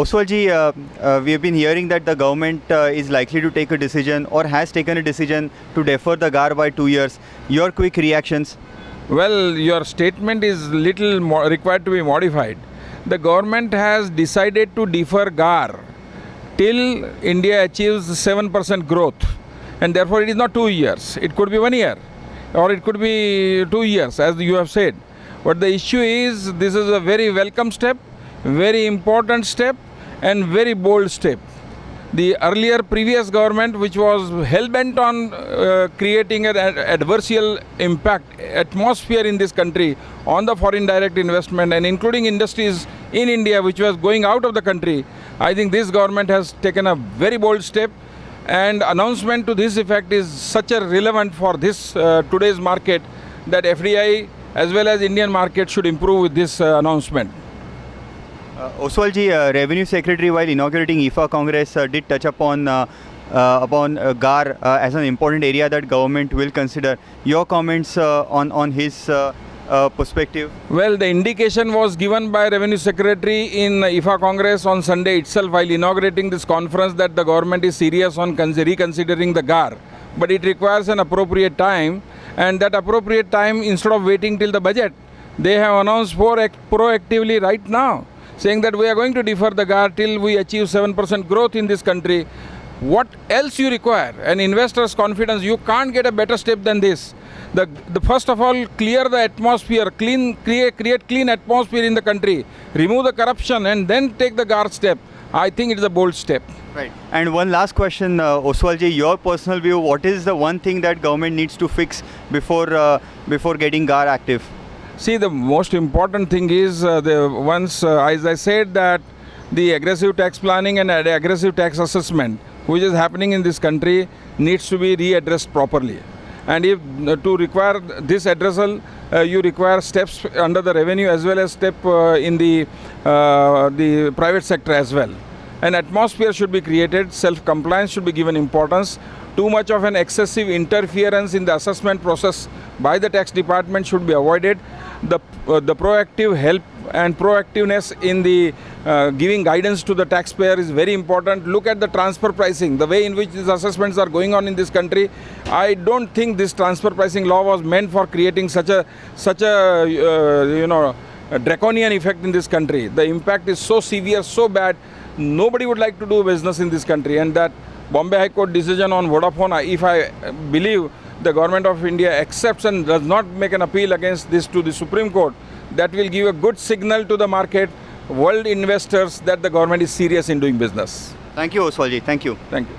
Oswalji, we have been hearing that the government is likely to take a decision or has taken a decision to defer the GAR by 2 years. Your quick reactions? Well, your statement is little required to be modified. The government has decided to defer GAR till India achieves 7% growth, and therefore it is not 2 years. It could be 1 year or it could be 2 years, as you have said. But the issue is, this is a very welcome step, very important step and very bold step. The earlier previous government, which was hell-bent on creating an adversarial impact atmosphere in this country on the foreign direct investment and including industries in India which was going out of the country, I think this government has taken a very bold step, and announcement to this effect is such a relevant for this today's market that FDI as well as Indian market should improve with this announcement. Oswalji, Revenue Secretary, while inaugurating IFA Congress, did touch upon GAR as an important area that government will consider. Your comments on his perspective? Well, the indication was given by Revenue Secretary in IFA Congress on Sunday itself while inaugurating this conference that the government is serious on reconsidering the GAR. But it requires an appropriate time, and that appropriate time, instead of waiting till the budget, they have announced proactively right now, saying that we are going to defer the GAR till we achieve 7% growth in this country. What else you require? An investor's confidence. You can't get a better step than this. The first of all, clear the atmosphere, create clean atmosphere in the country, remove the corruption, and then take the GAR step. I think it is a bold step. Right. And one last question, Oswalji, your personal view, what is the one thing that government needs to fix before getting GAR active? See, the most important thing is as I said, that the aggressive tax planning and aggressive tax assessment which is happening in this country needs to be readdressed properly. And if to require this addressal, you require steps under the revenue as well as step in the private sector as well. An atmosphere should be created, self-compliance should be given importance. Too much of an excessive interference in the assessment process by the tax department should be avoided. The proactive help and proactiveness in the giving guidance to the taxpayer is very important. Look at the transfer pricing, the way in which these assessments are going on in this country. I don't think this transfer pricing law was meant for creating such a draconian effect in this country. The impact is so severe, so bad. Nobody would like to do business in this country, and that Bombay High Court decision on Vodafone, if I believe the government of India accepts and does not make an appeal against this to the Supreme Court, that will give a good signal to the market, world investors, that the government is serious in doing business. Thank you, Oswalji. Thank you. Thank you.